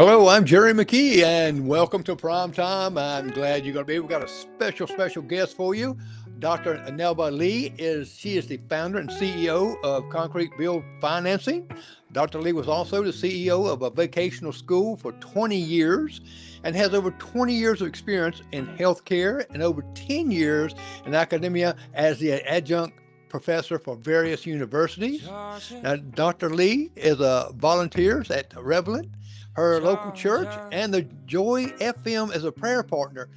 Hello, I'm Jerry McKee, and welcome to Prime Time. I'm glad you're going to be. We've got a special guest for you. Dr. Nelba Lee is the founder and CEO of Concrete Build Financing. Dr. Lee was also the CEO of a vocational school for 20 years and has over 20 years of experience in healthcare and over 10 years in academia as the adjunct professor for various universities. Now, Dr. Lee is a volunteers at Revelant, her local church, and the Joy FM as a prayer partner.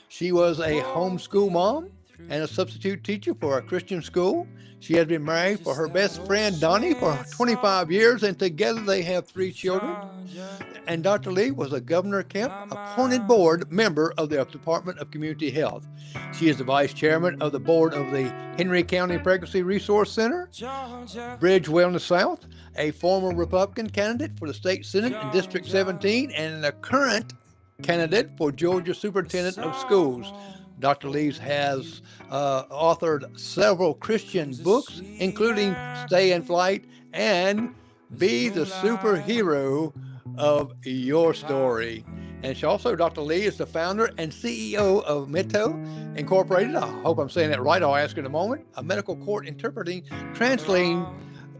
She was a homeschool mom and a substitute teacher for a Christian school. She has been married for her best friend Donnie for 25 years, and together they have three children. And Dr. Lee was a Governor Kemp appointed board member of the Department of Community Health. She is the vice chairman of the board of the Henry County Pregnancy Resource Center, Bridge Wellness South, a former Republican candidate for the state Senate in District 17, and a current candidate for Georgia Superintendent of Schools. Dr. Lee has authored several Christian books, including Stay in Flight and Be the Superhero of Your Story. And she also, Dr. Lee, is the founder and CEO of Mito Incorporated. I hope I'm saying that right. I'll ask in a moment. A medical court interpreting, translating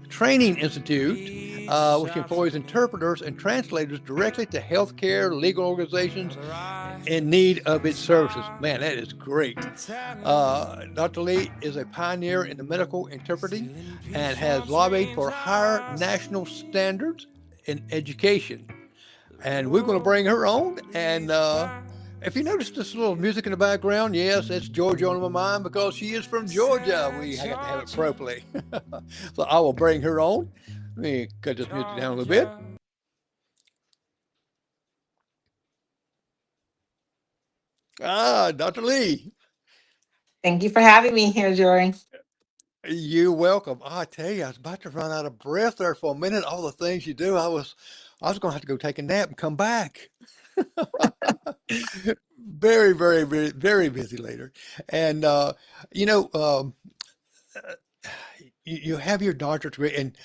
training institute, which employs interpreters and translators directly to healthcare, legal organizations in need of its services. Man, that is great. Dr. Lee is a pioneer in the medical interpreting and has lobbied for higher national standards in education. And we're going to bring her on. And if you notice this little music in the background, yes, it's Georgia on my mind because she is from Georgia. We have to have it properly. So I will bring her on. Let me cut this music down a little bit. Dr. Lee. Thank you for having me here, Jory. You're welcome. I tell you, I was about to run out of breath there for a minute. All the things you do, I was going to have to go take a nap and come back. Very busy later. And you know, you have your doctorate degree, and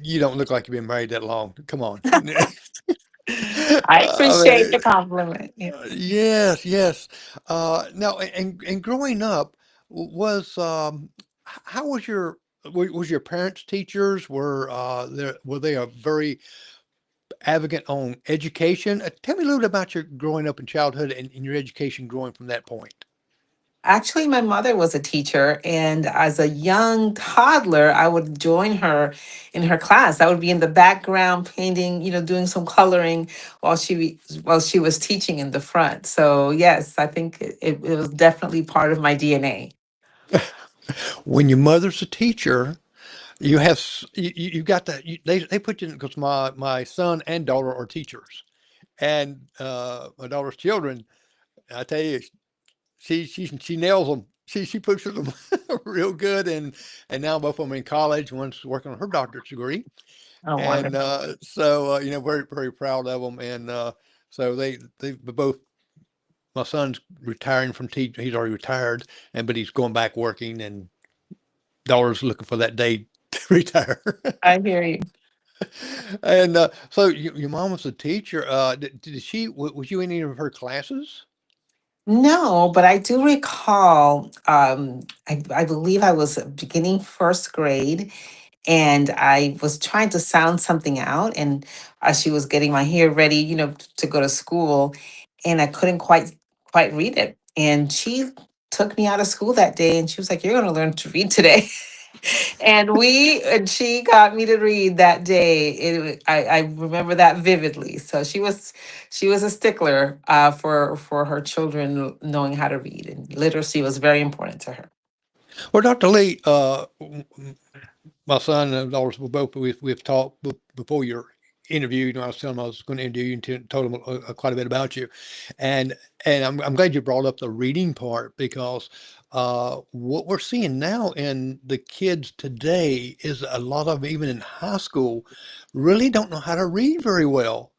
you don't look like you've been married that long. Come on. I I appreciate the mean, compliment. Yeah. yes. Now, and growing up was how was was your parents teachers? Were they a very advocate on education? Tell me a little bit about your growing up in childhood and your education growing from that point. Actually, my mother was a teacher, and as a young toddler, I would join her in her class. I would be in the background painting, doing some coloring while she was teaching in the front. So yes, I think it was definitely part of my DNA. When your mother's a teacher, you got that they put you in because my son and daughter are teachers, and my daughter's children. I tell you, she nails them. She pushes them real good, and now both of them in college. One's working on her doctorate degree, Oh, and wonderful. very proud of them. And so they both. My son's retiring from teaching. He's already retired, but he's going back working, and daughter's looking for that day to retire. I hear you. And so your mom was a teacher. Did she? Was you in any of her classes? No, but I do recall, I believe I was beginning first grade, and I was trying to sound something out, and as she was getting my hair ready, to go to school, and I couldn't quite read it. And she took me out of school that day, and she was like, "You're going to learn to read today." And she got me to read that day. I remember that vividly. So she was a stickler for her children knowing how to read, and literacy was very important to her. Well, Dr. Lee, my son and daughters were both we've talked before your interview. I was telling them I was going to interview you and told them quite a bit about you, and I'm glad you brought up the reading part because what we're seeing now in the kids today is a lot of even in high school really don't know how to read very well.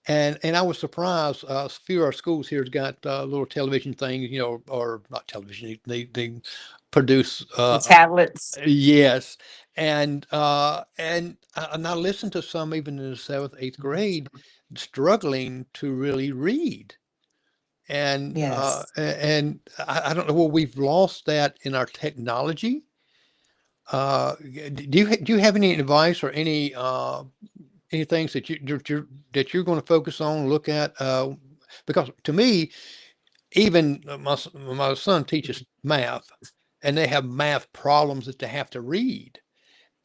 And I was surprised. A few of our schools here's got little television things, or not television. They produce The tablets. yes. And I listened to some even in the seventh, eighth grade struggling to really read. Yes. And I don't know, well, we've lost that in our technology. Do you have any advice or any things that you're going to focus on, look at? Because to me, even my son teaches math, and they have math problems that they have to read,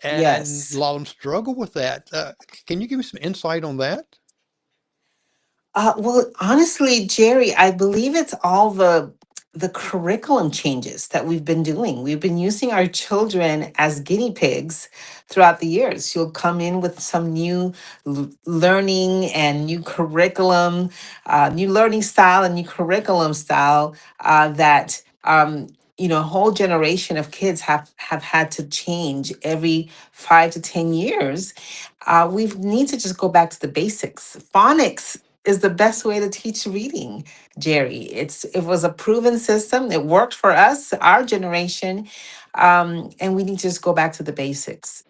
and a Yes. lot of them struggle with that. Can you give me some insight on that? Well, honestly, Jerry, I believe it's all the curriculum changes that we've been doing. We've been using our children as guinea pigs throughout the years. You'll come in with some new learning and new curriculum, new learning style and new curriculum style that a whole generation of kids have had to change every 5 to 10 years. We need to just go back to the basics. Phonics is the best way to teach reading, Jerry. It was a proven system. It worked for us, our generation, and we need to just go back to the basics.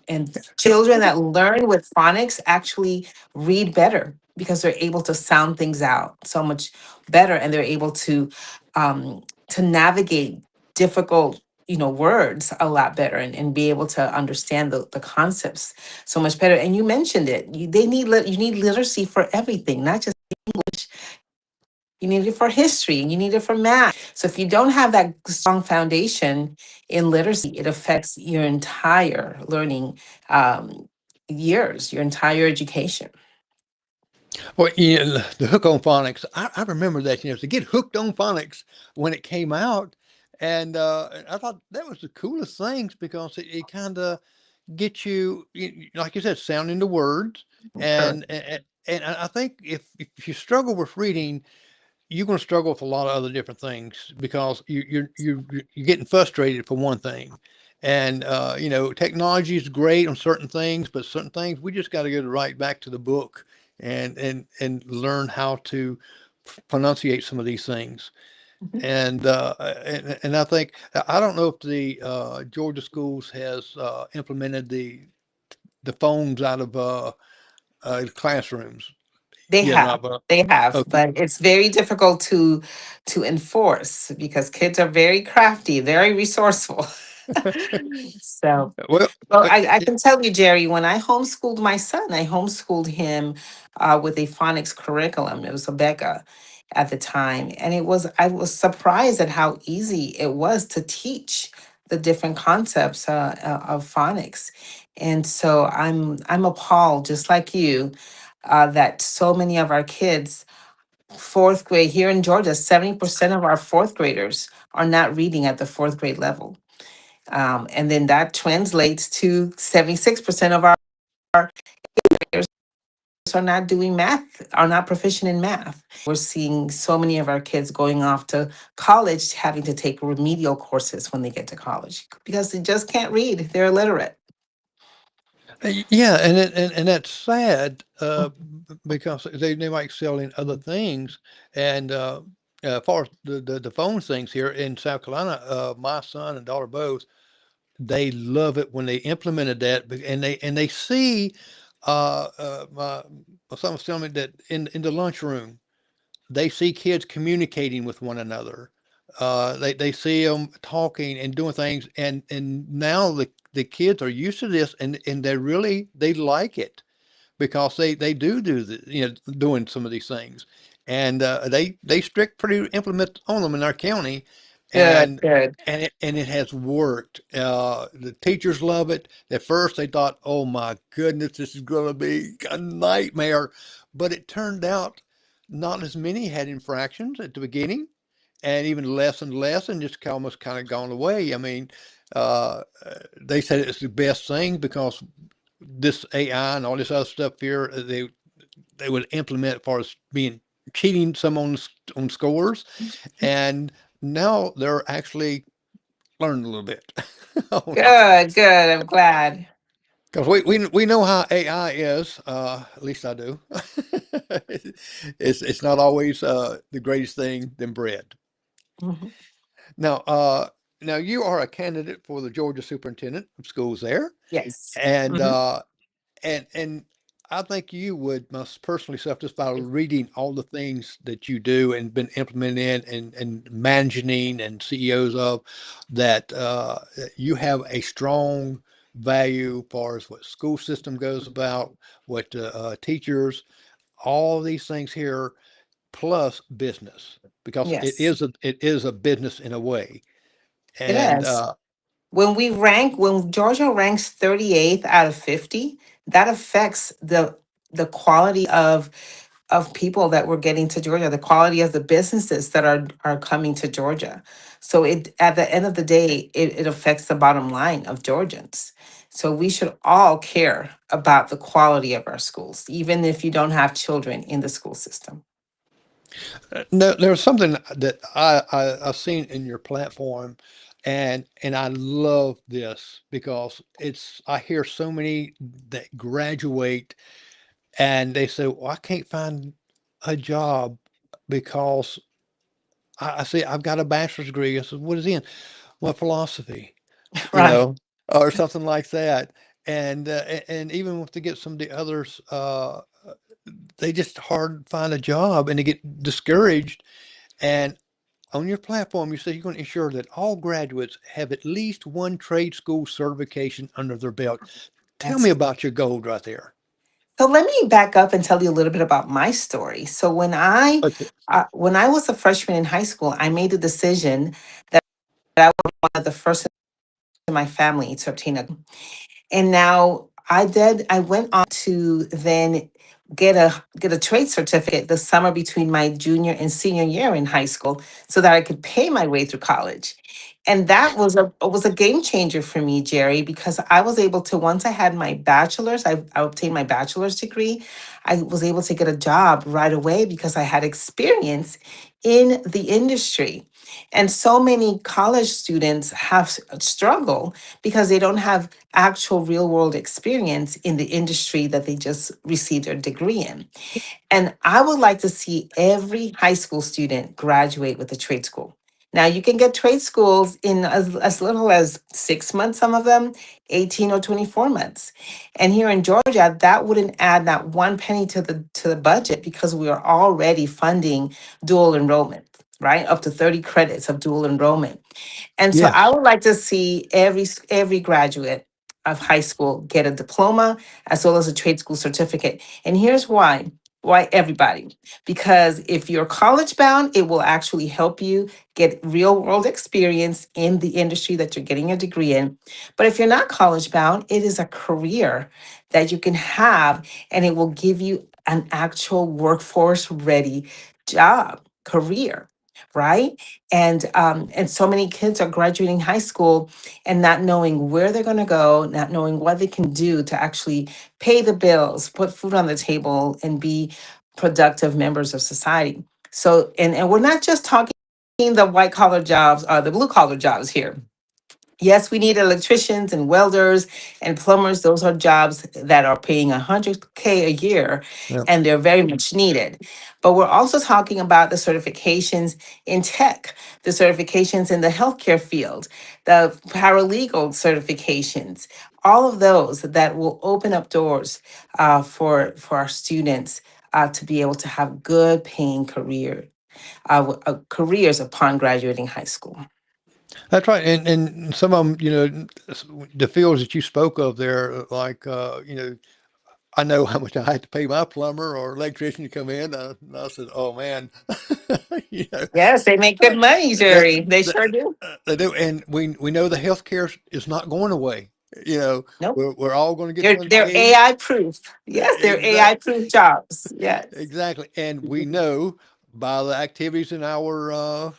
And children that learn with phonics actually read better because they're able to sound things out so much better, and they're able to navigate difficult words a lot better, and be able to understand the concepts so much better. And you mentioned it. You need literacy for everything, not just English. You need it for history, and you need it for math. So if you don't have that strong foundation in literacy, it affects your entire learning years, your entire education. Well, the hook on phonics, I remember that, to get hooked on phonics when it came out. And I thought that was the coolest things because it kind of gets you, like you said, sounding the words. Sure. And I think if you struggle with reading, you're going to struggle with a lot of other different things because you're getting frustrated for one thing. And technology is great on certain things, but certain things we just got to go right back to the book and learn how to pronunciate some of these things. Mhm. And I think I don't know if the Georgia schools has implemented the phones out of classrooms They yet or have. not, but They have, okay. but it's very difficult to enforce because kids are very crafty, very resourceful. So, Well, well, uh, I can tell you, Jerry, when I homeschooled my son, I homeschooled him with a phonics curriculum. It was a Becca at the time. And I was surprised at how easy it was to teach the different concepts of phonics. And so I'm appalled, just like you, that so many of our kids, fourth grade here in Georgia, 70% of our fourth graders are not reading at the fourth grade level. And then that translates to 76% of our graders are not doing math, are not proficient in math. We're seeing so many of our kids going off to college having to take remedial courses when they get to college because they just can't read. They're illiterate. yeah, and that's sad because they might excel in other things. And as far as the phone things here in South Carolina, my son and daughter both, they love it when they implemented that, and they see my son was telling me that in the lunchroom they see kids communicating with one another. They see them talking and doing things, and now the kids are used to this, and they like it because they do doing some of these things, and they strict pretty implement on them in our county, Good, and good. and it has worked. The teachers love it. At first, they thought, "Oh my goodness, this is going to be a nightmare," but it turned out not as many had infractions at the beginning, and even less and less, and just almost kind of gone away. I mean, they said it's the best thing because this AI and all this other stuff here, they would implement as far as being cheating some on scores, and now they're actually learning a little bit on it Good, good. I'm glad. because we know how AI is. At least I do. It's not always the greatest thing than bread. Mhm. Now, now you are a candidate for the Georgia Superintendent of Schools there, Yes. and Hmm. and I think you would most personally self just by reading all the things that you do and been implementing and managing and CEOs of that you have a strong value as far as what school system goes about, what teachers, all these things here, plus business because Yes, it is a business in a way, it and is. When Georgia ranks 38th out of 50, that affects the quality of people that we're getting to Georgia, the quality of the businesses that are coming to Georgia. So it at the end of the day, it affects the bottom line of Georgians. So we should all care about the quality of our schools, even if you don't have children in the school system. no, there's something that I've seen in your platform, and I love this because it's I hear so many that graduate and they say, "Well, I can't find a job because I say I've got a bachelor's degree." I said, "What is it in?" Well, philosophy, you Right. know, or something like that. And even if to get some of the others, they just hard to find a job and they get discouraged. And on your platform, you say you're going to ensure that all graduates have at least one trade school certification under their belt. Tell me That's about your goal right there. So let me back up and tell you a little bit about my story. So Okay. when I was a freshman in high school, I made a decision that I was one of the first in my family to obtain a. And now I went on to then get a trade certificate the summer between my junior and senior year in high school so that I could pay my way through college. And that was a game changer for me, Jerry, because I was able to, once I had my bachelor's, I obtained my bachelor's degree. I was able to get a job right away because I had experience in the industry. And so many college students have struggle because they don't have actual real world experience in the industry that they just received their degree in. And I would like to see every high school student graduate with a trade school. Now, you can get trade schools in as little as 6 months, some of them, 18 or 24 months. And here in Georgia, that wouldn't add not one penny to the budget because we are already funding dual enrollment, right? Up to 30 credits of dual enrollment. And so I Yes. would like to see every graduate of high school get a diploma as well as a trade school certificate. And here's why. Why everybody? Because if you're college bound, it will actually help you get real world experience in the industry that you're getting a degree in. But if you're not college bound, it is a career that you can have and it will give you an actual workforce ready job, career, right? And so many kids are graduating high school and not knowing where they're going to go, not knowing what they can do to actually pay the bills, put food on the table, and be productive members of society. So, and we're not just talking the white collar jobs or the blue collar jobs here. Yes, we need electricians and welders and plumbers. Those are jobs that are paying 100K a year, Yeah. and they're very much needed. But we're also talking about the certifications in tech, the certifications in the healthcare field, the paralegal certifications, all of those that will open up doors for our students to be able to have good paying careers upon graduating high school. That's right. And some of them, the fields that you spoke of there, like, I know how much I had to pay my plumber or electrician to come in. And I said, "Oh man," you know, Yes, they make good money, that, Jerry. They that sure do. they do. And we know the healthcare is not going away. You know, Nope. we're all going to get They're one they're day. AI proof. Yes, they're AI Exactly. proof jobs. Yes. Exactly. And we Mhm. know by the activities in our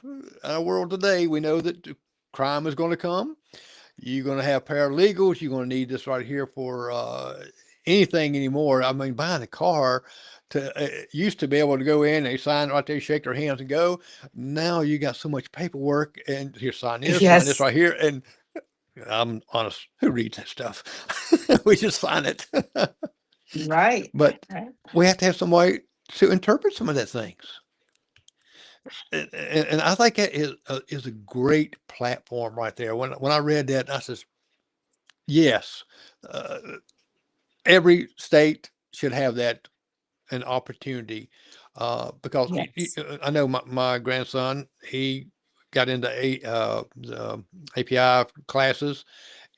world today, we know that crime is going to come. You're going to have paralegals. You're going to need this right here for anything anymore. I mean, buying a car to used to be able to go in, they sign right there, shake their hands, and go. Now you got so much paperwork, and here, sign this Yes. right here. And I'm honest, who reads that stuff? We just sign it. Right. But Right. we have to have some way to interpret some of that things. And I think that is a great platform right there. When I read that, I says, yes, uh, every state should have that an opportunity because Yes. I know my grandson he got into the API classes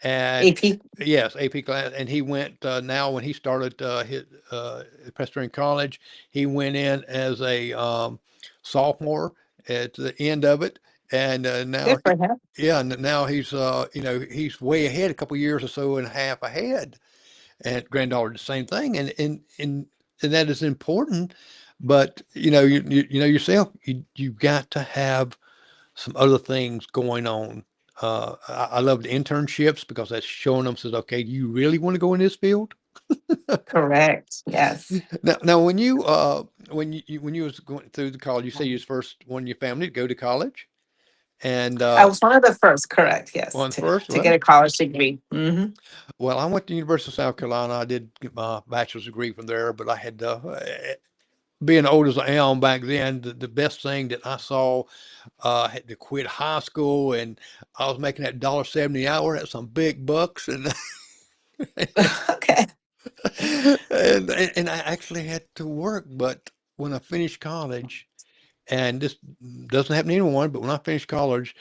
and AP. yes, AP class, and he went now when he started his Presbyterian College, he went in as a sophomore at the end of it, and now Good for him. yeah, and now he's he's way ahead, a couple years or so and a half ahead, and granddaughter the same thing, and that is important, but you know yourself, you've got to have some other things going on. I love the internships because that's showing them says, okay, do you really want to go in this field? Correct. Yes. Now when you was going through the college, you say you was first one in your family to go to college, and I was one of the first, correct, yes, one first. to get a college degree. Well, I went to the University of South Carolina. I did get my bachelor's degree from there, but I had being old as I am back then, the best thing that I saw, I had to quit high school, and I was making that $1.70 an hour. That's some big bucks, and Okay. and I actually had to work. But when I finished college, and this doesn't happen to anyone, but when I finished college,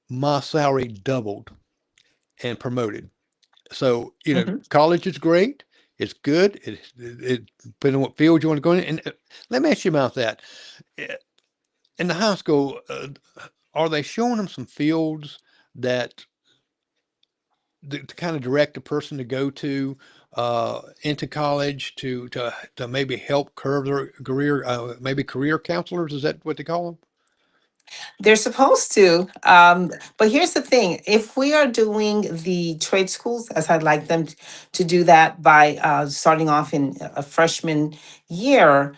my salary doubled and promoted. So, Mhm. college is great. It's good. Depending on what field you want to go in. And let me ask you about that. Uh, In the high school, are they showing them some fields that to kind of direct a person to go to into college to maybe help curve their career, maybe career counselors? Is that what they call them? They're supposed to. But here's the thing: if we are doing the trade schools, as I'd like them to do that by starting off in a freshman year,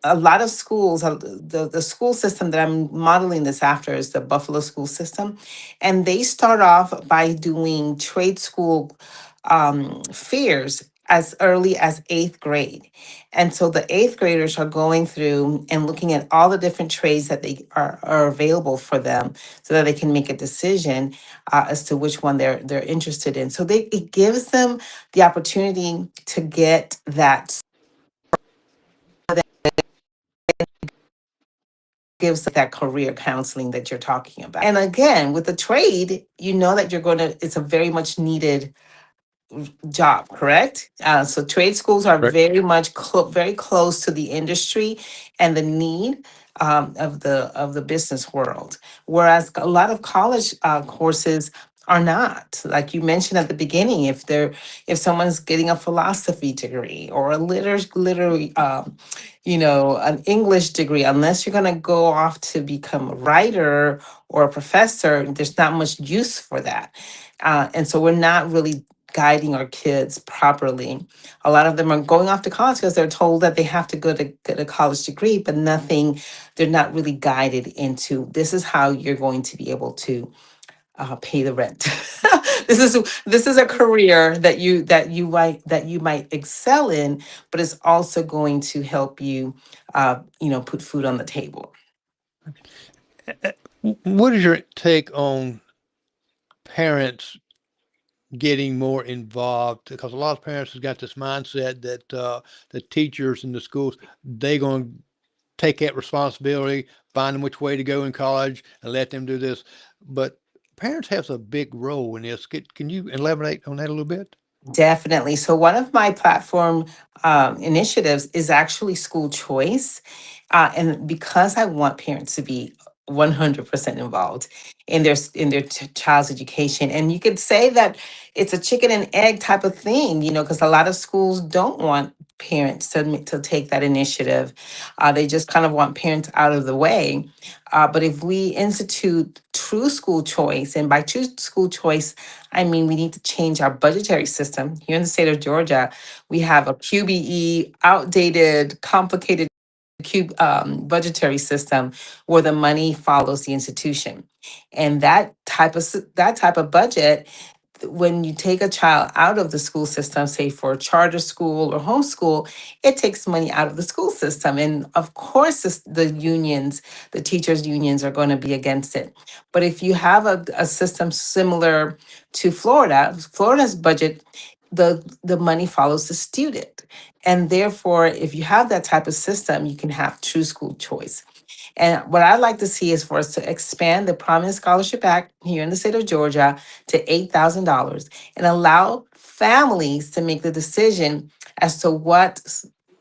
a lot of schools, the school system that I'm modeling this after is the Buffalo school system, and they start off by doing trade school fairs as early as eighth grade. And so the eighth graders are going through and looking at all the different trades that are available for them so that they can make a decision as to which one they're interested in. So it gives them the opportunity to get that, gives that career counseling that you're talking about. And again, with the trade, you know that it's a very much needed job, correct? So trade schools are Correct. very much very close to the industry and the need of the business world, whereas a lot of college courses are not. Like you mentioned at the beginning, if someone's getting a philosophy degree or a literary an English degree, unless you're going to go off to become a writer or a professor, there's not much use for that. And so we're not really guiding our kids properly. A lot of them are going off to college because they're told that they have to go to get a college degree, but they're not really guided into this is how you're going to be able to pay the rent. This is a career that you might excel in, but it's also going to help you, put food on the table. What is your take on parents getting more involved? Because a lot of parents have got this mindset that the teachers in the schools they going to take that responsibility, find them which way to go in college, and let them do this. But parents have a big role in this. Can you elaborate on that a little bit? Definitely. So, one of my platform initiatives is actually school choice. And because I want parents to be 100% involved in their child's education. And you could say that it's a chicken and egg type of thing, because a lot of schools don't want parents to take that initiative. They just kind of want parents out of the way. But if we institute true school choice, and by true school choice, I mean, we need to change our budgetary system. Here in the state of Georgia, we have a QBE, outdated, complicated budgetary system where the money follows the institution. And that type of budget, when you take a child out of the school system, say for a charter school or homeschool, it takes money out of the school system. And of course, the unions, the teachers' unions are going to be against it. But if you have a system similar to Florida, Florida's budget, the money follows the student. And therefore, if you have that type of system, you can have true school choice. And what I'd like to see is for us to expand the Prominent Scholarship Act here in the state of Georgia to $8,000 and allow families to make the decision as to what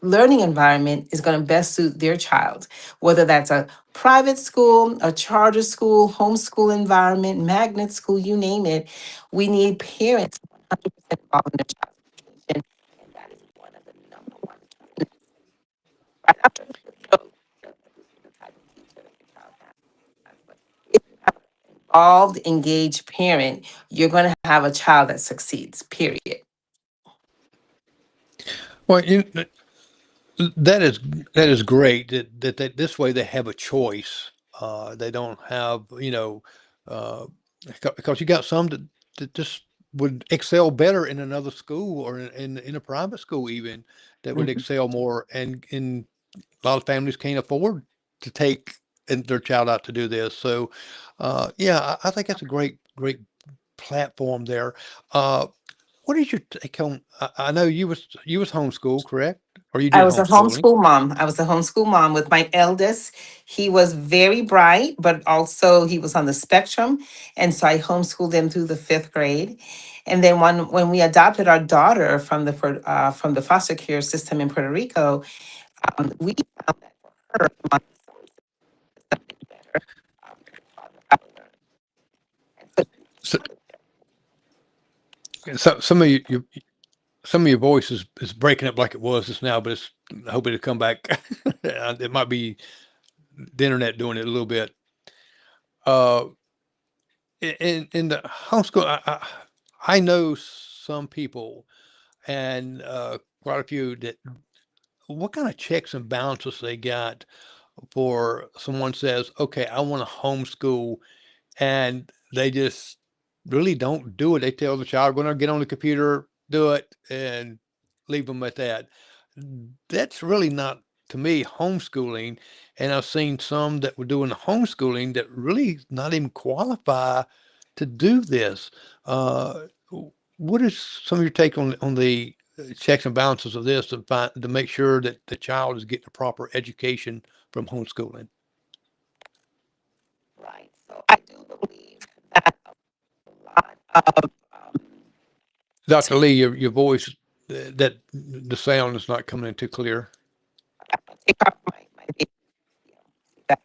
learning environment is going to best suit their child, whether that's a private school, a charter school, homeschool environment, magnet school, you name it. We need parents 100% involved in their child's education. And that is one of the number one right after the type of teacher that your child has. But if you have an involved, engaged parent, you're going to have a child that succeeds, period. Well, that is that is great that this way they have a choice. They don't have, uh, because you got some that just would excel better in another school or in a private school even that would Mhm. excel more, and a lot of families can't afford to take their child out to do this. So, yeah, I think that's a great platform there. Uh, what is your take on? I know you was homeschooled, correct? Or you I did was a homeschooling? homeschool mom. I was a homeschool mom with my eldest. He was very bright, but also he was on the spectrum. And so I homeschooled him through the fifth grade. And then when we adopted our daughter from the foster care system in Puerto Rico, we found that for her, Montessori system is better. Because father had to learn. And so So, some of some of your voice is breaking up like it was just now, but it's I hope it'll come back. It might be the internet doing it a little bit. Uh, in the homeschool, I know some people and quite a few that what kind of checks and balances they got for someone says, okay, I want to homeschool, and they just really don't do it. They tell the child, "We're gonna get on the computer, do it," and leave them at that. That's really not, to me, homeschooling. And I've seen some that were doing the homeschooling that really not even qualify to do this. What is some of your take on the checks and balances of this to make sure that the child is getting a proper education from homeschooling? right. So I do believe that a lot of Dr. Lee, your voice, that the sound is not coming in too clear. take off my video. See that?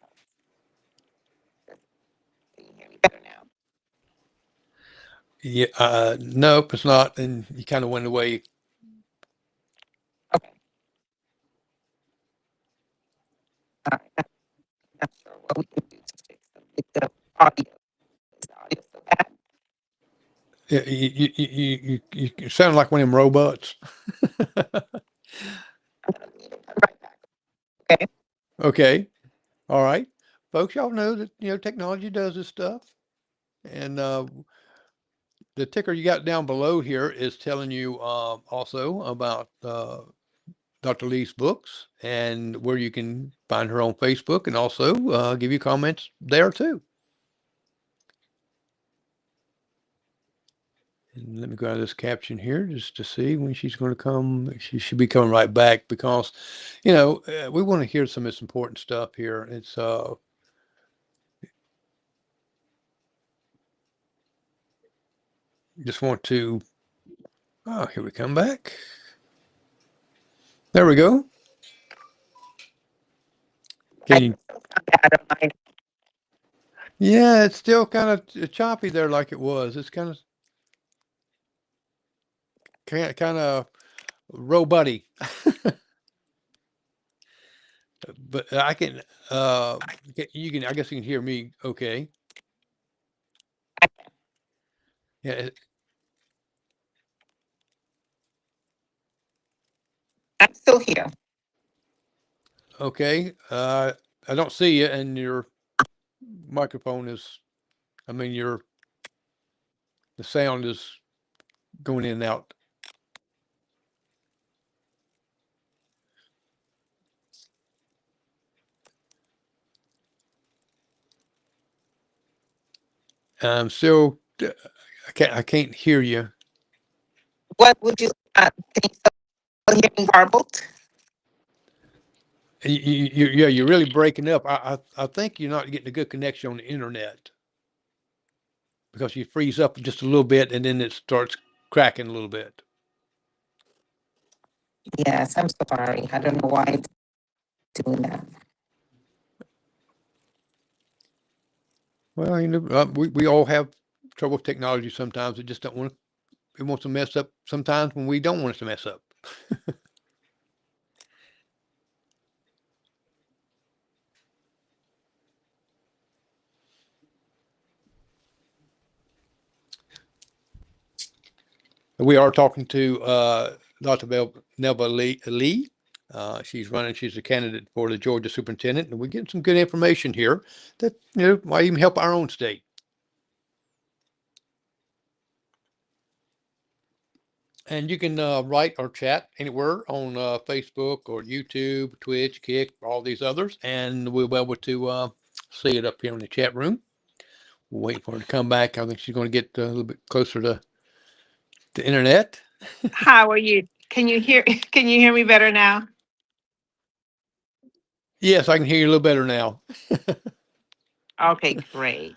Can you hear me better now? Yeah, nope, it's not. And you kind of went away. Okay. All right. Not sure what we can do to fix the audio. Is the audio so bad? Yeah, you sound like one of them robots. I'm gonna leave and come right back. Okay. Okay, all right, folks. Y'all know that technology does this stuff, and the ticker you got down below here is telling you also about Dr. Lee's books and where you can find her on Facebook, and also give you comments there too. And let me go out of this caption here just to see when she's going to come. She should be coming right back because, we want to hear some of this important stuff here. It's just want to. Oh, here we come back. There we go. Can I you? still sound bad on my. Yeah, it's still kind of choppy there, like it was. It's kind of robotty, but I can. You can. I guess you can hear me. Okay. Yeah. I'm still here. Okay. I don't see you, and your microphone is. I mean, your the sound is. going in and out. So I can't hear you. What would you think of hearing garbled? Yeah, you're really breaking up. I think you're not getting a good connection on the internet because you freeze up just a little bit and then it starts cracking a little bit. Yes, I'm so sorry. I don't know why it's doing that. Well, we all have trouble with technology sometimes. It just don't want to, it wants to mess up sometimes when we don't want it to mess up. We are talking to Dr. Nelva Lee. She's a candidate for the Georgia superintendent, and we're getting some good information here that might even help our own state. And you can write or chat anywhere on Facebook or YouTube, Twitch, Kick, all these others, and we'll be able to see it up here in the chat room. We'll wait for her to come back. I think she's going to get a little bit closer to the internet. How are you? Can you hear? Can you hear me better now? Yes, I can hear you a little better now. Okay, great.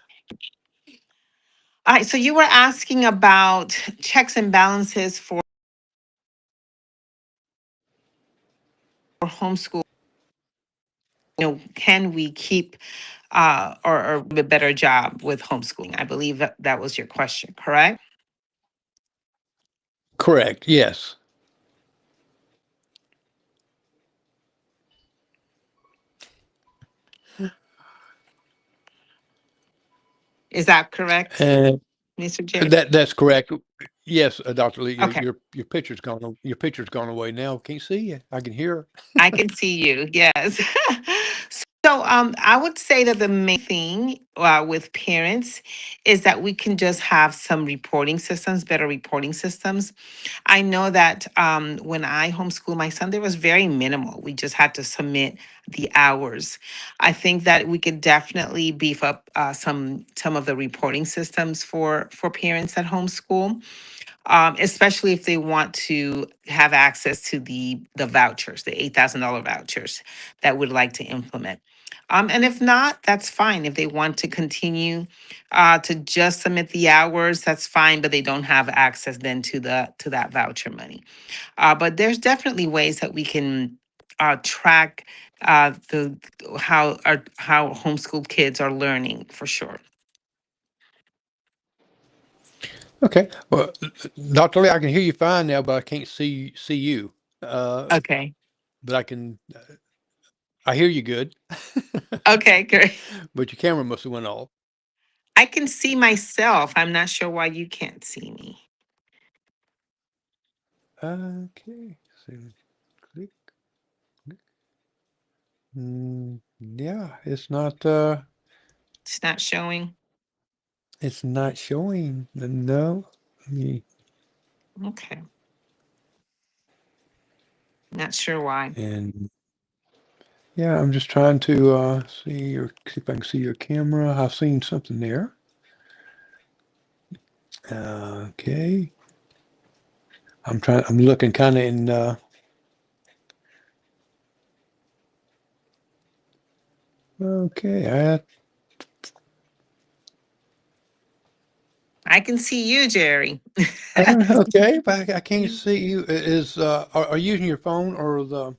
All right, so you were asking about checks and balances for homeschool. Can we keep or do a better job with homeschooling? I believe that was your question, correct? Correct. Yes. Is that correct, And Mr. Jerry? that's correct. Yes, Dr. Lee, Okay, your picture's gone away now. Can't see you. I can hear. I can see you. Yes. So I would say that the main thing with parents is that we can just have some reporting systems, better reporting systems. I know that when I homeschool my son, there was very minimal. We just had to submit the hours. I think that we could definitely beef up some of the reporting systems for parents at homeschool, especially if they want to have access to the vouchers, the $8,000 vouchers that would like to implement. And if not, that's fine. If they want to continue to just submit the hours, that's fine. But they don't have access then to that voucher money. But there's definitely ways that we can track the how homeschool kids are learning for sure. Okay. Well, Dr. Lee, I can hear you fine now, but I can't see you. Uh, Okay. but I hear you good. Okay, great. But your camera must have went off. I can see myself. I'm not sure why you can't see me. Okay. So click. Yeah, It's not showing. it's not showing. No. Let me, Okay. Not sure why. and yeah, I'm just trying to see if I can see your camera. I've seen something there. Okay. I'm looking kind of in, okay. I can see you, Jerry. Okay, but I can't see you. Are you using your phone or the,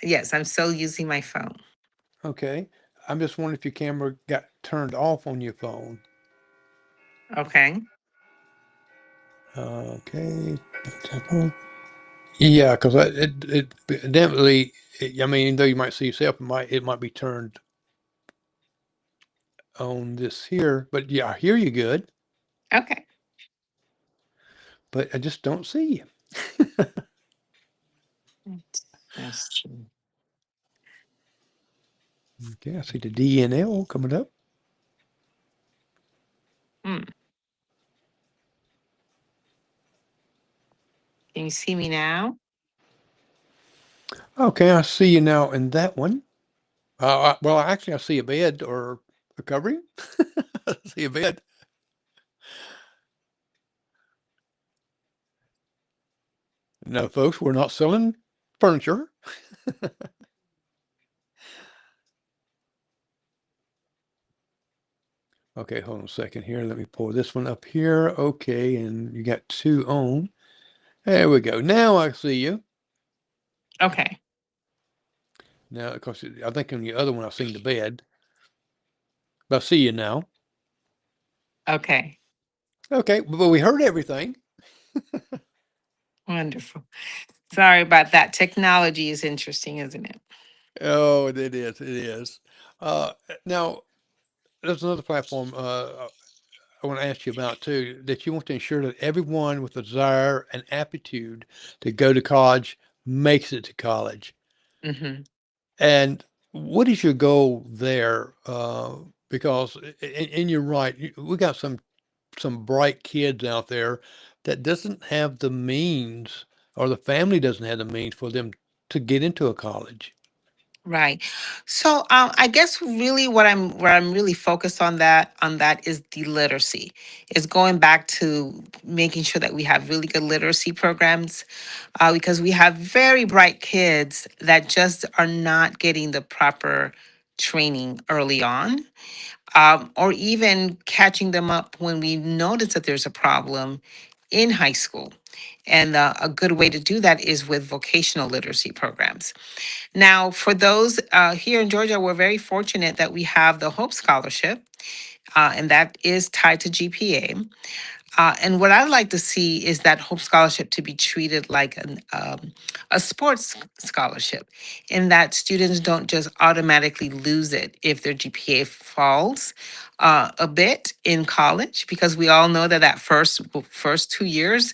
Yes, I'm still using my phone. okay. I'm just wondering if your camera got turned off on your phone. Okay. Okay. Yeah, because it evidently, I mean, though you might see yourself, it might be turned on this here, but yeah, I hear you good, Okay. but I just don't see you. That's true. Okay, I see the DNL coming up. Hmm. Can you see me now? Okay, I see you now in that one. Well, actually, I see a bed or a covering. I see a bed. No, folks, we're not selling furniture. Okay, hold on a second here. Let me pull this one up here. Okay, and you got two on. There we go. Now I see you. Okay. Now, of course, I think on the other one I seen the bed, but I see you now. Okay. Okay, but we heard everything. Wonderful. Sorry about that. Technology is interesting, isn't it? Oh, it is. It is. Uh, Now, there's another platform I want to ask you about too, that you want to ensure that everyone with a desire and aptitude to go to college makes it to college. Hmm. And what is your goal there? Because, and you're right, we got some bright kids out there that doesn't have the means, or the family doesn't have the means for them to get into a college. Right. So I guess really where I'm really focused on that is the literacy. Is going back to making sure that we have really good literacy programs, because we have very bright kids that just are not getting the proper training early on, or even catching them up when we notice that there's a problem in high school. And a good way to do that is with vocational literacy programs. Now, for those here in Georgia, we're very fortunate that we have the Hope Scholarship, and that is tied to GPA. And what I'd like to see is that Hope Scholarship to be treated like a sports scholarship, in that students don't just automatically lose it if their GPA falls a bit in college, because we all know that first 2 years,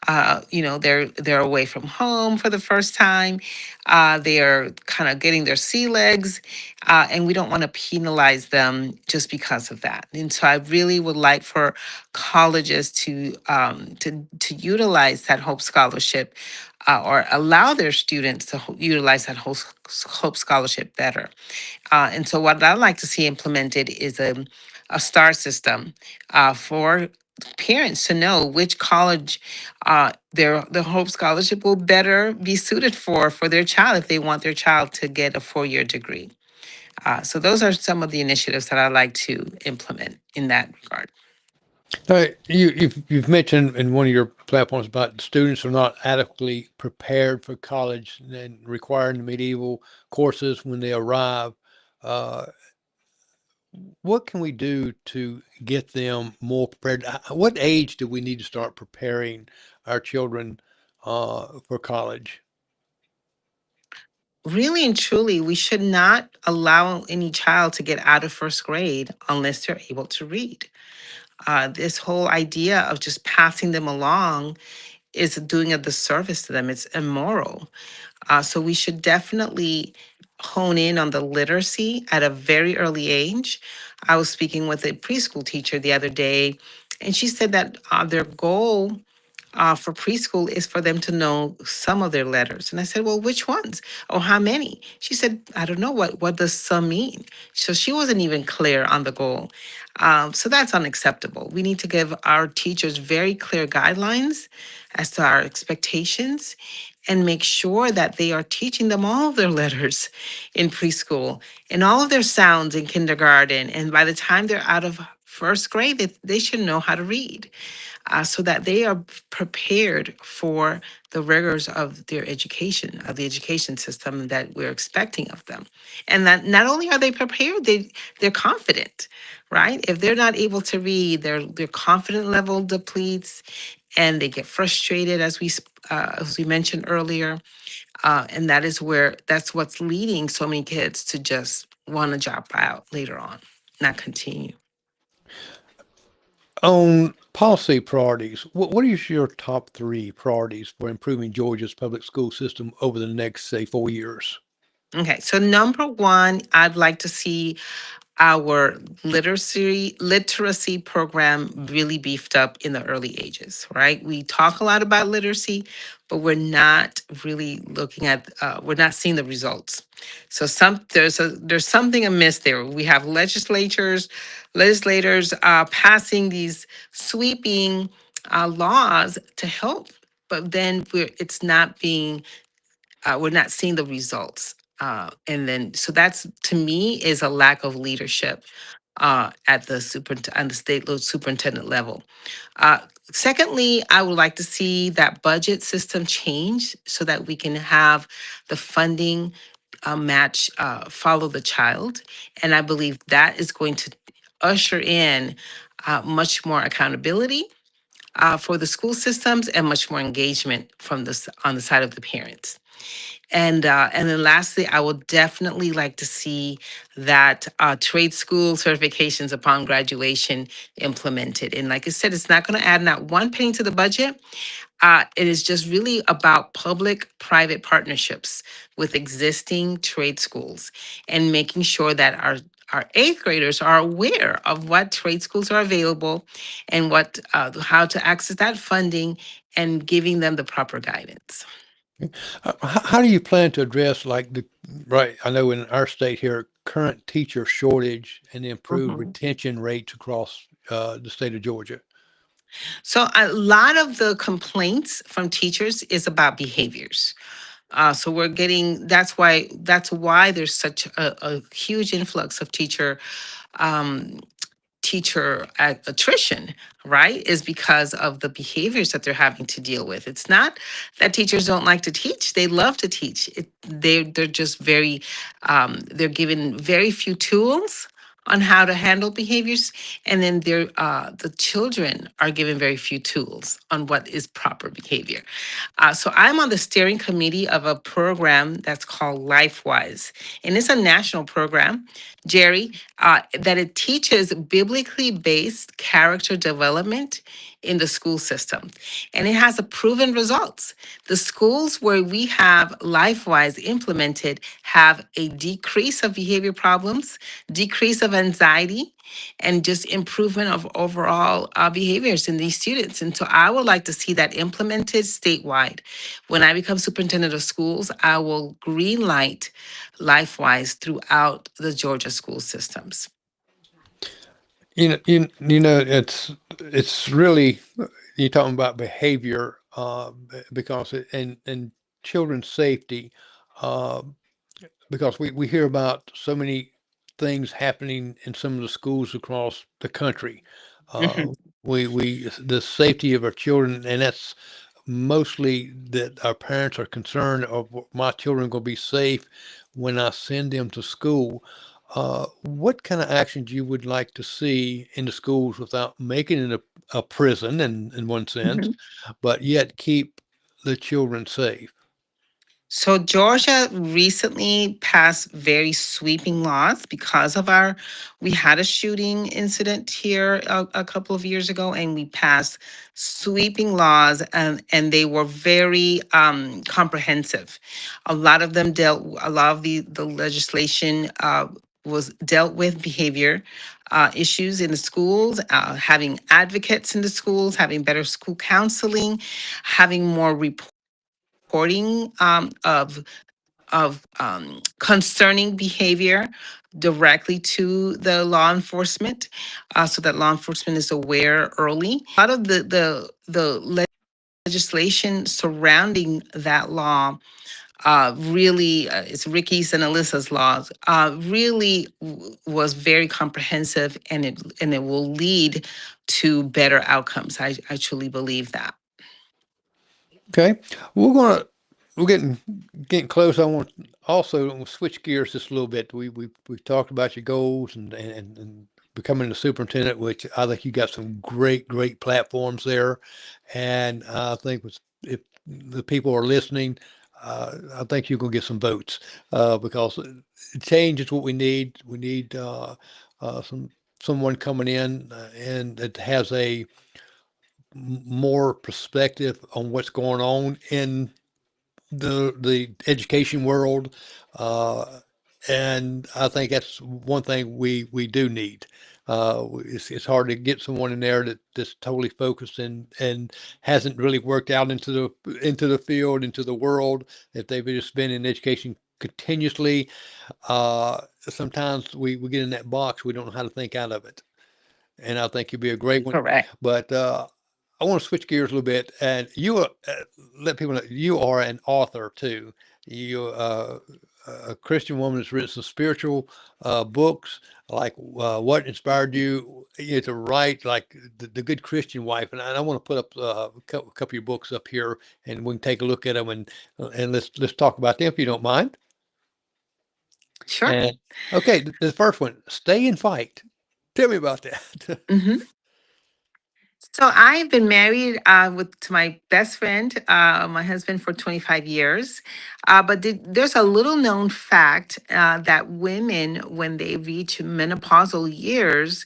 they're away from home for the first time. They are kind of getting their sea legs, and we don't want to penalize them just because of that. And so I really would like for colleges to utilize that Hope Scholarship, or allow their students to utilize that Hope Scholarship better. And so, what I'd like to see implemented is a star system for parents to know which college the Hope Scholarship will better be suited for their child if they want their child to get a 4-year degree. So, those are some of the initiatives that I'd like to implement in that regard. You've mentioned in one of your platforms about students are not adequately prepared for college and requiring the medieval courses when they arrive. Uh, what can we do to get them more prepared? What age do we need to start preparing our children for college? Really and truly, we should not allow any child to get out of first grade unless they're able to read. This whole idea of just passing them along is doing a disservice to them. It's immoral. So we should definitely hone in on the literacy at a very early age. I was speaking with a preschool teacher the other day, and she said that their goal for preschool is for them to know some of their letters. And I said, well, which ones? Or how many? She said, I don't know. What does some mean? So she wasn't even clear on the goal. So that's unacceptable. We need to give our teachers very clear guidelines as to our expectations, and make sure that they are teaching them all of their letters in preschool and all of their sounds in kindergarten. And by the time they're out of first grade, they should know how to read, so that they are prepared for the rigors of their education, of the education system that we're expecting of them. And that not only are they prepared, they're confident, right? If they're not able to read, their confidence level depletes, and they get frustrated, as we mentioned earlier. And that's what's leading so many kids to just want to drop out later on, not continue. On policy priorities, what is your top three priorities for improving Georgia's public school system over the next, say, 4 years? Okay, so number one, I'd like to see our literacy program really beefed up in the early ages, right? We talk a lot about literacy, but we're not really looking at we're not seeing the results. So there's something amiss there. We have legislators passing these sweeping laws to help, but then it's not being we're not seeing the results. And then, so that's to me is a lack of leadership at the on the superintendent level. Uh, Secondly, I would like to see that budget system change so that we can have the funding match follow the child, and I believe that is going to usher in much more accountability for the school systems and much more engagement from on the side of the parents. And then lastly, I would definitely like to see that trade school certifications upon graduation implemented. And like I said, it's not going to add not one penny to the budget. It is just really about public-private partnerships with existing trade schools and making sure that our eighth graders are aware of what trade schools are available and how to access that funding and giving them the proper guidance. How do you plan to address like right? I know in our state here, current teacher shortage and improved Mhm. retention rates across the state of Georgia. So a lot of the complaints from teachers is about behaviors. So that's why there's such a huge influx of um, attrition, right? Is because of the behaviors that they're having to deal with. It's not that teachers don't like to teach; they love to teach. They're just they're given very few tools on how to handle behaviors, and then the children are given very few tools on what is proper behavior. So I'm on the steering committee of a program that's called LifeWise, and it's a national program, Jerry, that it teaches biblically based character development in the school system, and it has a proven results. The schools where we have LifeWise implemented have a decrease of behavior problems, decrease of anxiety, and just improvement of overall behaviors in these students. And so I would like to see that implemented statewide. When I become superintendent of schools, I will green light LifeWise throughout the Georgia school systems. It's really you're talking about behavior because and children's safety uh, because we hear about so many things happening in some of the schools across the country. Uh, Mhm. we the safety of our children, and that's mostly that our parents are concerned of my children going to be safe when I send them to school. What kind of actions you would like to see in the schools without making it a prison in one sense, but yet keep the children safe? So Georgia recently passed very sweeping laws because of we had a shooting incident here a couple of years ago, and we passed sweeping laws, and they were very comprehensive. A lot of the legislation was dealt with behavior issues in the schools, having advocates in the schools, having better school counseling, having more reporting of concerning behavior directly to the law enforcement, so that law enforcement is aware early. A lot of the legislation surrounding that law really, it's Ricky's and Alyssa's laws, really was very comprehensive, and it will lead to better outcomes. I truly believe that. Okay, we're gonna we're getting close. I want to also switch gears just a little bit. We've talked about your goals and becoming the superintendent, which I think you got some great platforms there, and I think if the people are listening, I think you're gonna get some votes because change is what we need. We need someone coming in and that has a more perspective on what's going on in the education world, uh, And I think that's one thing we do need. It's hard to get someone in there that's totally focused and hasn't really worked out into the field, into the world. If they've just been in education continuously, sometimes we get in that box. We don't know how to think out of it. And I think you'd be a great one. Correct. But I want to switch gears a little bit, and you let people know you are an author too. You a Christian woman that's written some spiritual books, like what inspired you to write, like the Good Christian Wife. And I want to put up a couple of your books up here, and we can take a look at them and let's talk about them if you don't mind. Sure. And okay, the first one, Stay and Fight. Tell me about that. Hmm. So I've been married with to my best friend, my husband, for 25 years. But there's a little known fact that women, when they reach menopausal years,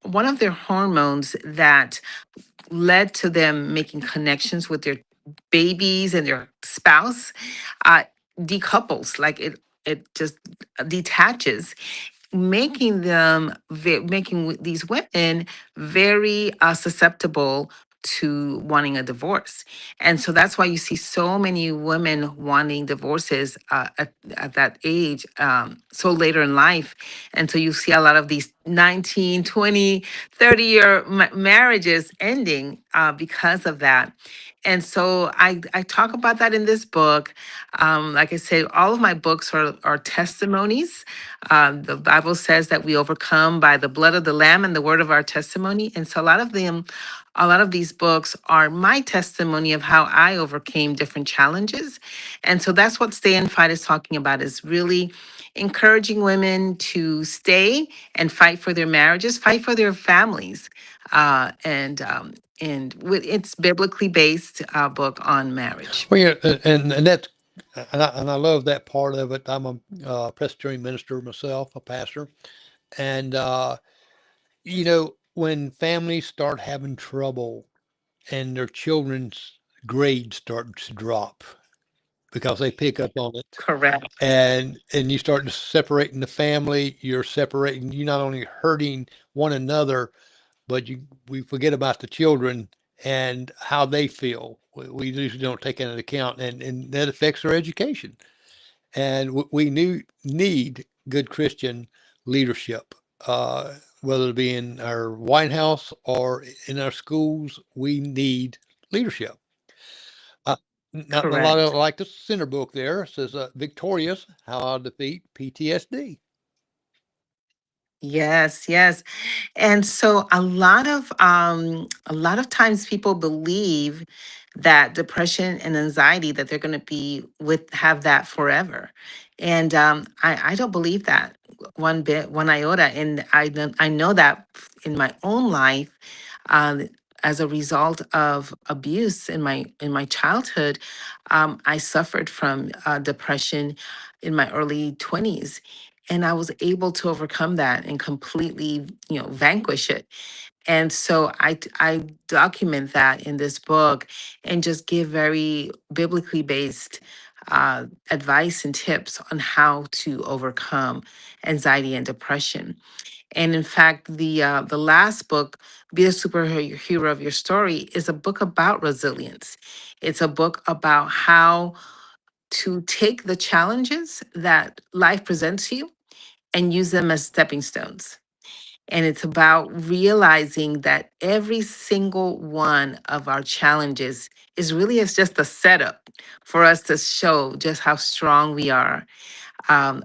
one of their hormones that led to them making connections with their babies and their spouse uh, decouples, like it just detaches, making these women very susceptible to wanting a divorce. And so that's why you see so many women wanting divorces at that age, so later in life. And so you see a lot of these 19, 20, 30-year marriages ending because of that. And so I talk about that in this book. Like I said, all of my books are testimonies. The Bible says that we overcome by the blood of the Lamb and the word of our testimony. And so a lot of these books are my testimony of how I overcame different challenges. And so that's what Stay and Fight is talking about, is really encouraging women to stay and fight for their marriages, fight for their families. It's biblically based book on marriage. Well, yeah, and that's and I love that part of it. I'm a Presbyterian minister myself, a pastor, and when families start having trouble and their children's grades start to drop because they pick up on it, Correct. and you start separating the family, you're not only hurting one another, but we forget about the children and how they feel. We usually don't take that into account, and that affects their education. And we need good Christian leadership, whether it be in our White House or in our schools. We need leadership. Uh, Not a lot of Correct. like the center book there says, "Victorious: How to Defeat PTSD." Yes, yes. And so a lot of times people believe that depression and anxiety, that they're going to be with have that forever. And I don't believe that one bit, one iota. And I know that in my own life, um, as a result of abuse in my childhood, I suffered from depression in my early 20s, and I was able to overcome that and completely, vanquish it. And so I document that in this book and just give very biblically based advice and tips on how to overcome anxiety and depression. And in fact, the last book, "Be the Superhero of Your Story," is a book about resilience. It's a book about how to take the challenges that life presents you and use them as stepping stones. And it's about realizing that every single one of our challenges is really is just a setup for us to show just how strong we are.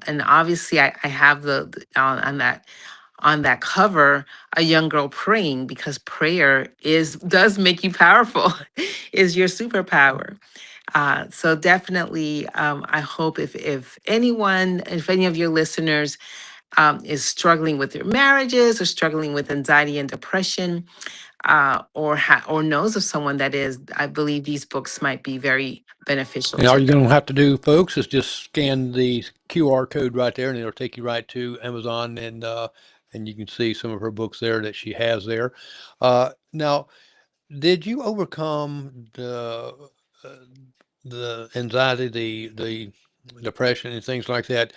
And obviously, I have on that cover a young girl praying, because prayer is does make you powerful, is your superpower. So definitely, I hope if any of your listeners is struggling with their marriages or struggling with anxiety and depression, or knows of someone that is, I believe these books might be very beneficial And all to you're them. going to have to do, folks, is just scan the QR code right there, and it'll take you right to Amazon, and you can see some of her books there that she has there. Now, did you overcome uh, the anxiety, the depression and things like that,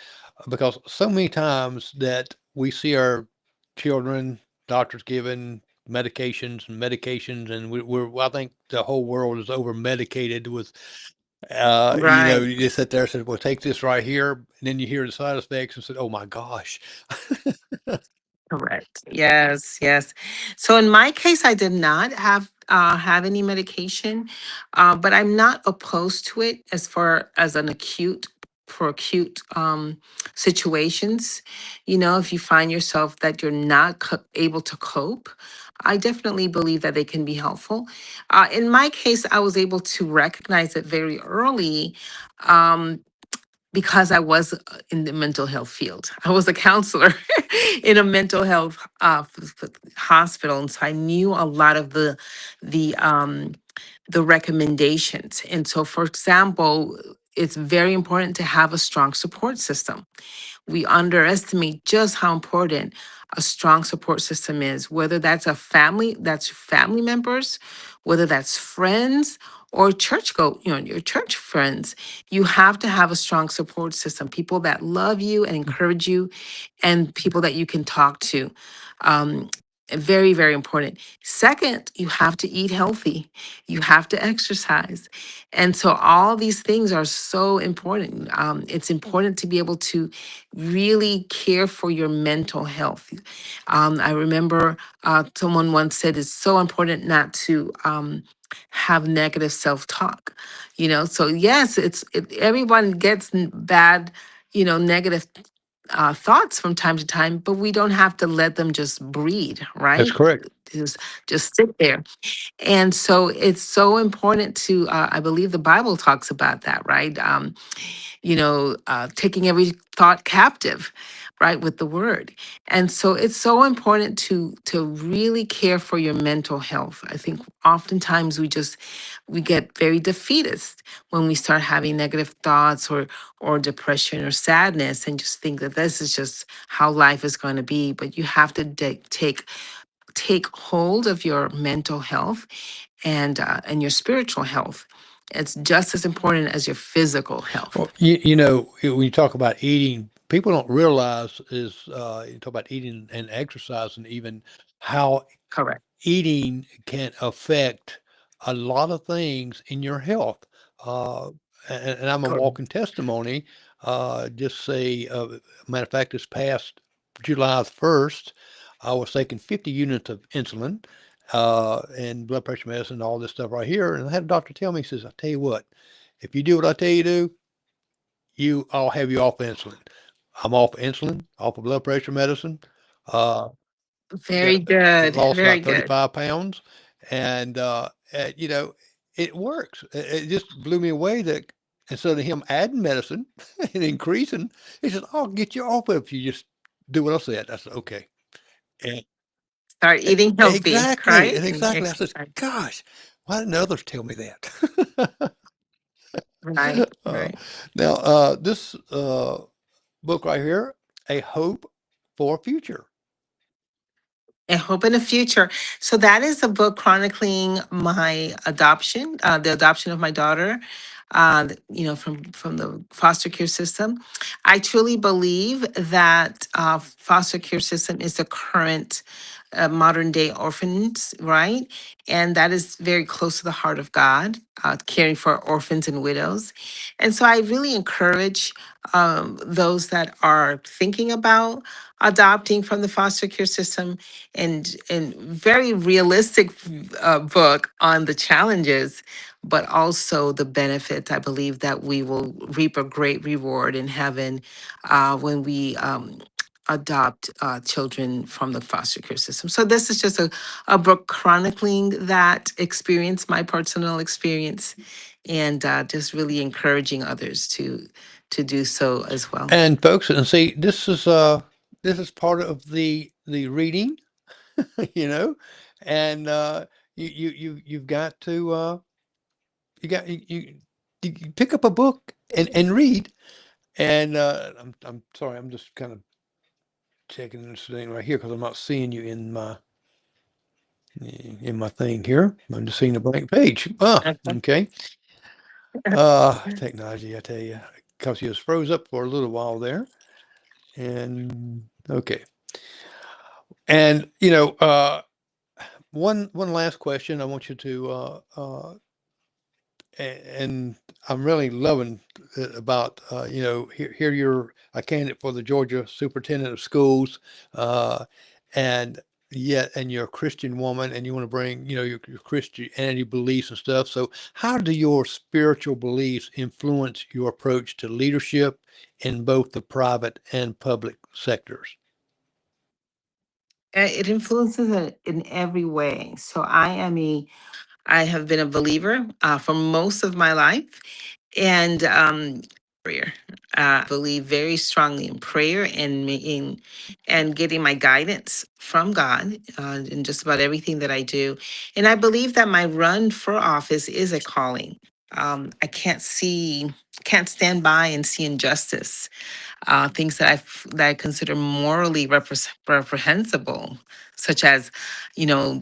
because so many times that we see our children, doctors giving medications, and I think the whole world is over medicated with, Right. you just sit there and said, well, take this right here. And then you hear the side effects and said, oh my gosh. Correct. Yes, yes. So in my case, I did not have any medication, but I'm not opposed to it as far as an acute for acute situations. You know, if you find yourself that you're not able to cope, I definitely believe that they can be helpful. In my case, I was able to recognize it very early. Um, because I was in the mental health field. I was a counselor in a mental health hospital, and so I knew a lot of the um, the recommendations. And so, for example, it's very important to have a strong support system. We underestimate just how important a strong support system is, whether that's family members, whether that's friends or your church friends. You have to have a strong support system, people that love you and encourage you, and people that you can talk to. Um, Very, very important. Second, you have to eat healthy. You have to exercise. And so all these things are so important. It's important to be able to really care for your mental health. I remember someone once said it's so important not to have negative self-talk. You know, so yes, everyone gets bad, negative thoughts from time to time, but we don't have to let them just breed, That's right? correct. Just just sit there. And so it's so important to, I believe the Bible talks about that, right? Taking every thought captive, right, with the word. And so it's so important to really care for your mental health. I think oftentimes we get very defeatist when we start having negative thoughts or depression or sadness and just think that this is just how life is going to be. But you have to take hold of your mental health and your spiritual health. It's just as important as your physical health. Well, when you talk about eating, people don't realize is you talk about eating and exercising, even how Correct. eating can affect a lot of things in your health. Uh, and I'm a Correct. walking testimony. Just say, matter of fact, this past July 1st, I was taking 50 units of insulin and blood pressure medicine, all this stuff right here. And I had a doctor tell me, he says, I tell you what, if you do what I tell you to do, I'll have you off insulin. I'm off insulin, off of blood pressure medicine. Uh, Very got good. lost Very about good. 35 pounds, and it works. It just blew me away that instead of him adding medicine and increasing, he said, "I'll get you off if you just do what I said." I said, "Okay." And Start eating healthy, exactly, right? and And exactly. I said, exercise. "Gosh, why didn't others tell me that?" Right, uh, right. now, this book right here, "A Hope for a Future." And hope in the future. So that is a book chronicling my adoption, the adoption of my daughter, from the foster care system. I truly believe that foster care system is the current modern day orphans, right? And that is very close to the heart of God, caring for orphans and widows. And so I really encourage those that are thinking about adopting from the foster care system, and very realistic book on the challenges, but also the benefits. I believe that we will reap a great reward in heaven when we adopt children from the foster care system. So this is just a book chronicling that experience, my personal experience, and just really encouraging others to do so as well. And folks, and see, this is part of the reading, you know, and you've got to you got you pick up a book and read. And I'm sorry, I'm just kind of checking this thing right here because I'm not seeing you in my thing here. I'm just seeing a blank page. Ah, Okay. okay. Technology, I tell you. because you was froze up for a little while there. And okay. And one last question. I want you to and I'm really loving it about here you're a candidate for the Georgia Superintendent of Schools, uh, and and you're a Christian woman, and you want to bring your Christianity beliefs and stuff. So how do your spiritual beliefs influence your approach to leadership in both the private and public sectors? It influences it in every way. So I have been a believer for most of my life, and prayer. Believe very strongly in prayer and making and getting my guidance from God in just about everything that I do. And I believe that my run for office is a calling. I can't stand by and see injustice, things that I consider morally reprehensible, such as, you know,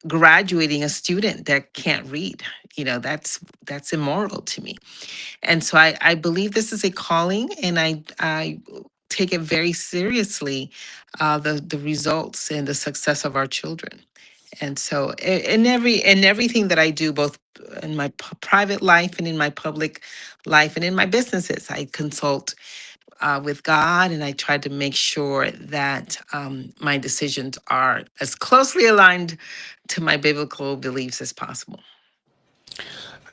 graduating a student that can't read. That's immoral to me. And so I believe this is a calling, and I take it very seriously, the results and the success of our children. And so in everything that I do, both in my private life and in my public life and in my businesses, I consult with God, and I try to make sure that my decisions are as closely aligned to my biblical beliefs as possible.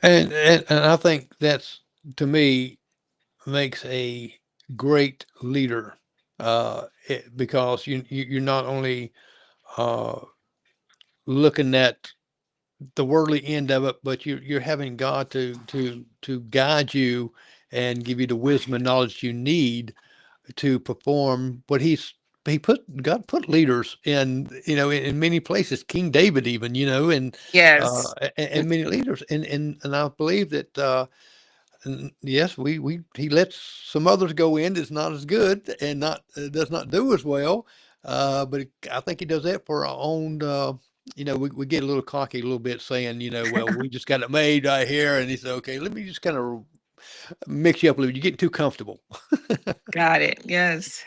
And I think that's, to me, makes a great leader, because you're not only uh, looking at the worldly end of it, but you're having God to guide you and give you the wisdom and knowledge you need to perform what he put God put leaders in, in many places. King David, even, and Yes, and many leaders, and I believe that. And yes, we he lets some others go in that's not as good and not does not do as well. But I think he does that for our own. We get a little cocky a little bit, saying, well, we just got it made right here, and he said, okay, let me just kind of mix you up a little. You're getting too comfortable. got it. Yes.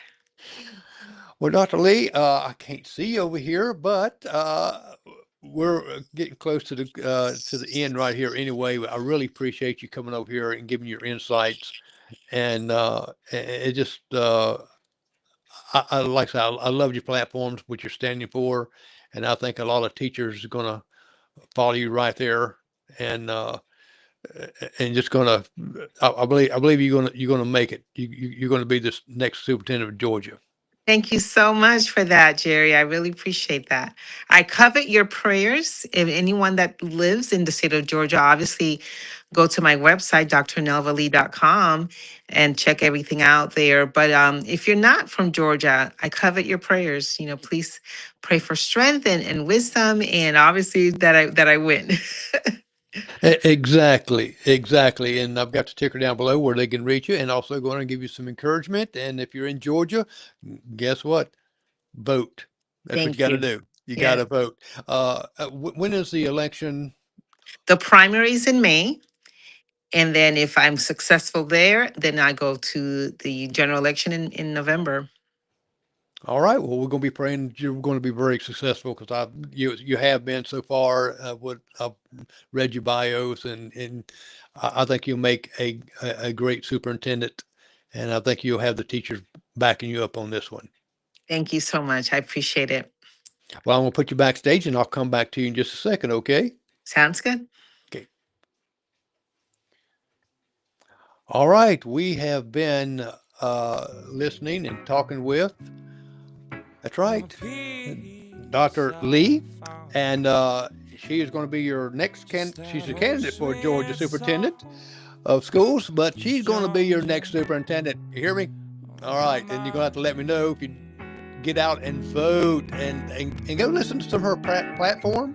Well, Dr. Lee, I can't see you over here, but we're getting close to the end right here. Anyway, I really appreciate you coming over here and giving your insights. And it just I like I said, I love your platforms, what you're standing for, and I think a lot of teachers are gonna follow you right there, and just gonna I believe you're gonna make it. You're gonna be this next superintendent of Georgia. Thank you so much for that, Jerry. I really appreciate that. I covet your prayers. If anyone that lives in the state of Georgia, obviously go to my website, drnelvalee.com, and check everything out there. But if you're not from Georgia, I covet your prayers. Please pray for strength and wisdom, and obviously that I win. Exactly, exactly. And I've got the ticker down below where they can reach you, and also going to give you some encouragement. And if you're in Georgia, guess what? Vote. That's what you Thank got to you. do. You got Yes. to vote. When is the election? The primaries in May. And then if I'm successful there, then I go to the general election in November. All right. Well, we're going to be praying you're going to be very successful, because you have been so far. What I've read your bios, and I think you'll make a great superintendent, and I think you'll have the teachers backing you up on this one. Thank you so much. I appreciate it. Well, I'm going to put you backstage, and I'll come back to you in just a second. Okay. Sounds good. Okay. All right. We have been listening and talking with. That's right. Dr. Lee, and she is going to be your next she's a candidate for Georgia Superintendent of Schools, but she's going to be your next superintendent. You hear me? All right, and you're going to have to let me know if you get out and vote, and go listen to some of her platform.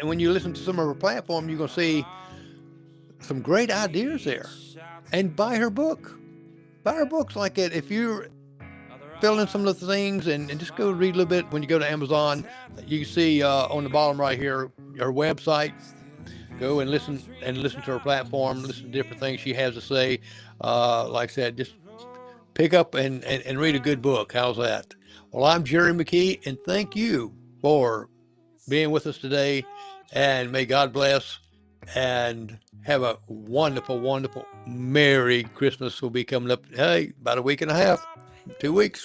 And when you listen to some of her platform, you're going to see some great ideas there. And buy her book. Buy her books like it. If you're fill in some of the things, and just go read a little bit when you go to Amazon. You can see on the bottom right here her website. go and listen to her platform, listen to different things she has to say. Like I said, just pick up and read a good book. How's that? Well, I'm Jerry McKee, and thank you for being with us today. And may God bless and have a wonderful, wonderful, Merry Christmas will be coming up. Hey, about a week and a half, 2 weeks.